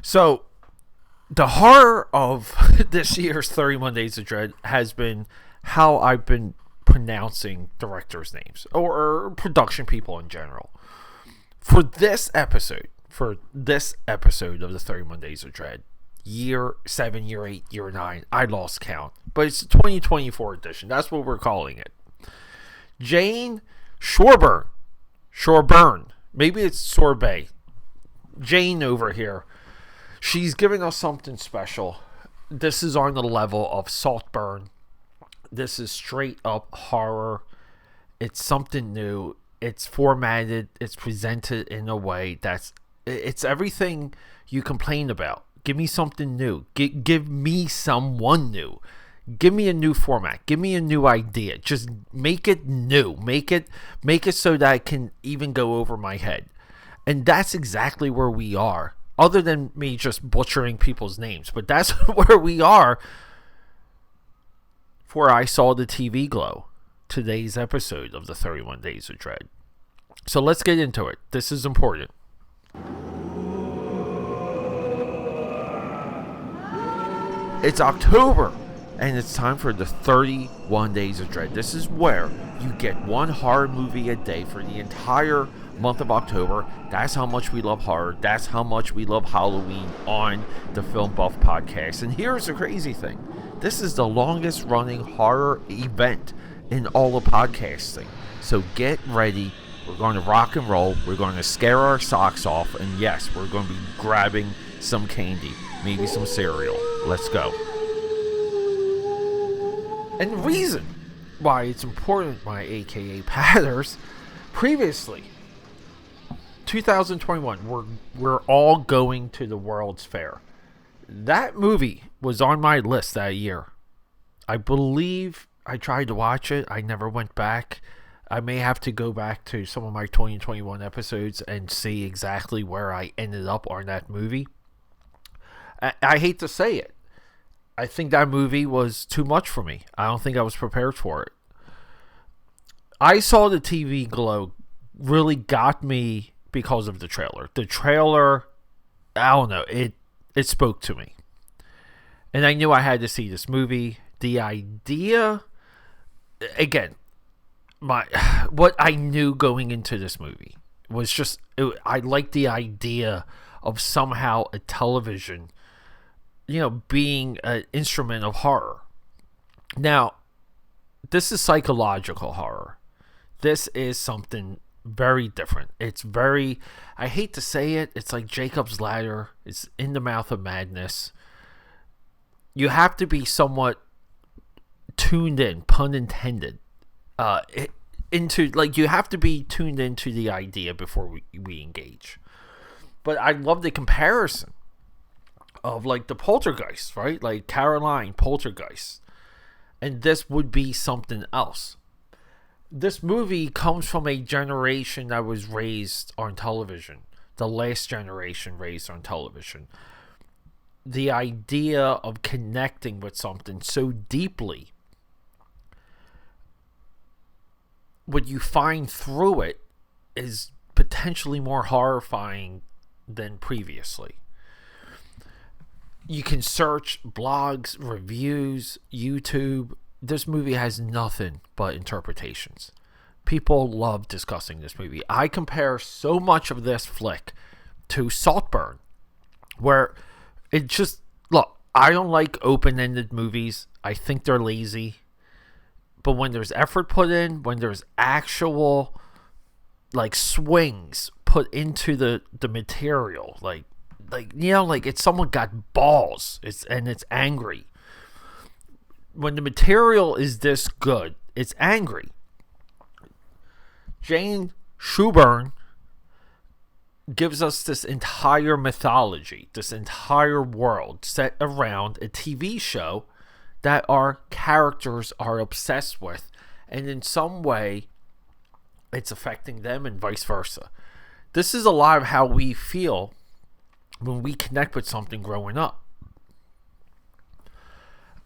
So, the horror of this year's 31 Days of Dread has been how I've been pronouncing directors' names or production people in general. For this episode of the 31 Days of Dread, year 7, year 8, year 9, I lost count. But it's the 2024 edition. That's what we're calling it. Jane Schoenbrun. Maybe it's sorbet. Jane over here. She's giving us something special. This is on the level of Saltburn. This is straight up horror. It's something new. It's formatted. It's presented in a way it's everything you complain about. Give me something new. Give me someone new. Give me a new format. Give me a new idea. Just make it new. Make it so that it can even go over my head. And that's exactly where we are. Other than me just butchering people's names. But that's where we are for I Saw the TV Glow. Today's episode of the 31 Days of Dread. So let's get into it. This is important. It's October, and it's time for the 31 Days of Dread. This is where you get one horror movie a day for the entire month of October. That's how much we love horror. That's how much we love Halloween on the Film Buff Podcast. And here's the crazy thing. This is the longest running horror event in all of podcasting. So get ready. We're going to rock and roll. We're going to scare our socks off. And yes, we're going to be grabbing some candy. Maybe some cereal. Let's go. And the reason why it's important, my AKAPADers, previously, 2021, we're all going to the World's Fair. That movie was on my list that year. I believe I tried to watch it. I never went back. I may have to go back to some of my 2021 episodes and see exactly where I ended up on that movie. I hate to say it. I think that movie was too much for me. I don't think I was prepared for it. I Saw the TV Glow really got me because of the trailer. The trailer, I don't know, it spoke to me. And I knew I had to see this movie. The idea, again, what I knew going into this movie was just, I liked the idea of somehow a television, being an instrument of horror. Now, this is psychological horror. This is something very different. It's very, I hate to say it, it's like Jacob's Ladder. It's in the mouth of madness. You have to be somewhat tuned in, pun intended, you have to be tuned into the idea before we engage. But I love the comparison of like the Poltergeist, right? Like Caroline Poltergeist. And this would be something else. This movie comes from a generation that was raised on television. The last generation raised on television. The idea of connecting with something so deeply, what you find through it is potentially more horrifying than previously. You can search blogs, reviews, YouTube. This movie has nothing but interpretations. People love discussing this movie. I compare so much of this flick to Saltburn, where it just, look, I don't like open-ended movies. I think they're lazy. But when there's effort put in, when there's actual swings put into the material, it's someone got balls. It's angry. When the material is this good, it's angry. Jane Schoenbrun gives us this entire mythology, this entire world set around a TV show that our characters are obsessed with, and in some way it's affecting them and vice versa. This is a lot of how we feel when we connect with something growing up.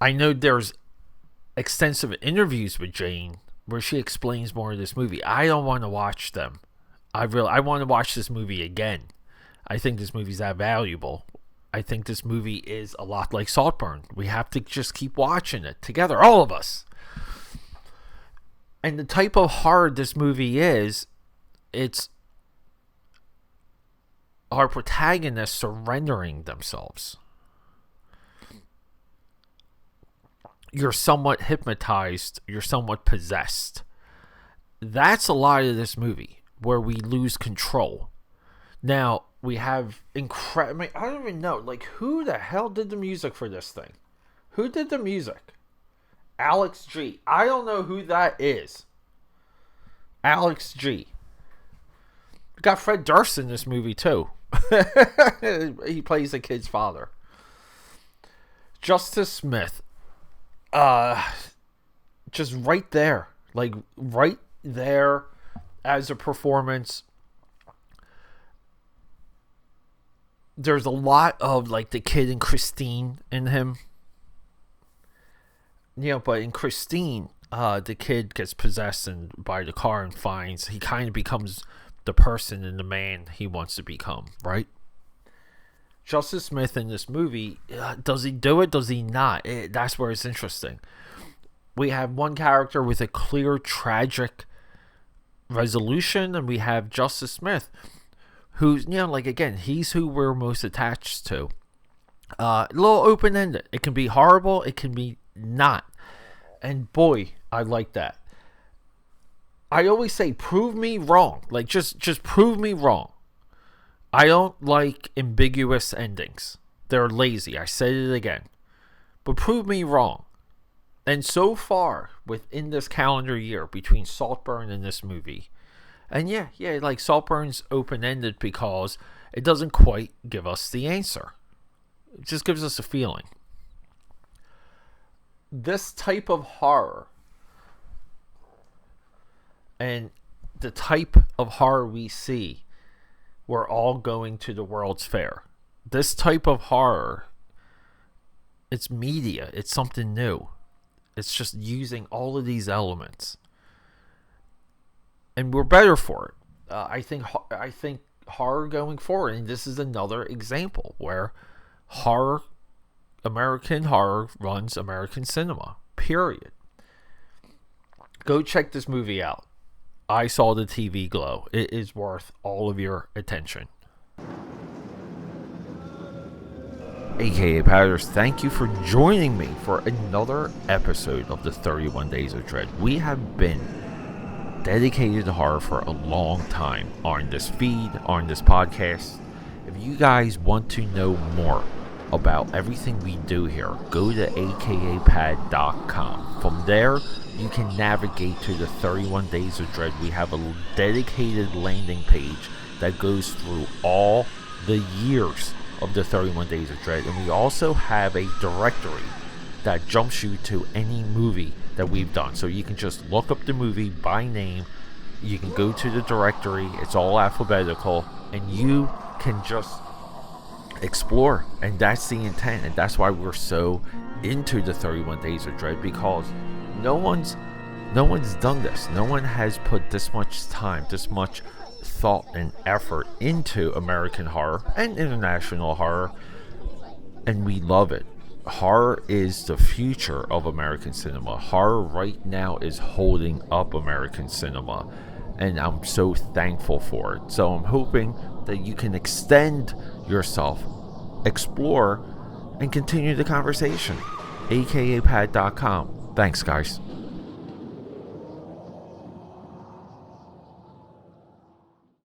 I know there's extensive interviews with Jane where she explains more of this movie. I don't want to watch them. I want to watch this movie again. I think this movie's that valuable. I think this movie is a lot like Saltburn. We have to just keep watching it together, all of us. And the type of horror this movie is, it's our protagonists surrendering themselves. You're somewhat hypnotized. You're somewhat possessed. That's a lot of this movie, where we lose control. Now, we have incredible... I don't even know, like, who the hell did the music for this thing? Who did the music? Alex G. I don't know who that is. Alex G. We got Fred Durst in this movie, too. He plays the kid's father. Justice Smith. Just right there. Like, right there as a performance. There's a lot of, like, the kid and Christine in him. You know, but in Christine, the kid gets possessed by the car and finds he kind of becomes the person and the man he wants to become, right? Justice Smith in this movie, does he do it? Does he not? That's where it's interesting. We have one character with a clear, tragic resolution, and we have Justice Smith, who's, you know, like, again, he's who we're most attached to. A little open-ended. It can be horrible. It can be not. And boy, I like that. I always say, prove me wrong. Like, just prove me wrong. I don't like ambiguous endings. They're lazy. I said it again. But prove me wrong. And so far, within this calendar year, between Saltburn and this movie, and yeah, like, Saltburn's open-ended because it doesn't quite give us the answer. It just gives us a feeling. This type of horror, and the type of horror we see, we're all going to the World's Fair. This type of horror, it's media. It's something new. It's just using all of these elements. And we're better for it. I think horror going forward, and this is another example where American horror runs American cinema. Period. Go check this movie out. I Saw the TV Glow. It is worth all of your attention. AKAPADers, thank you for joining me for another episode of the 31 Days of Dread. We have been dedicated to horror for a long time on this feed, on this podcast. If you guys want to know more about everything we do here, go to akapad.com. From there, you can navigate to the 31 Days of Dread. We have a dedicated landing page that goes through all the years of the 31 Days of Dread. And we also have a directory that jumps you to any movie that we've done. So you can just look up the movie by name. You can go to the directory. It's all alphabetical. And you can just explore. And that's the intent. And that's why we're so into the 31 Days of Dread, because no one's done this. No one has put this much time, this much thought and effort into American horror and international horror, and we love it. Horror is the future of American cinema. Horror right now is holding up American cinema, and I'm so thankful for it. So I'm hoping that you can extend yourself, explore, and continue the conversation. akapad.com. Thanks, guys.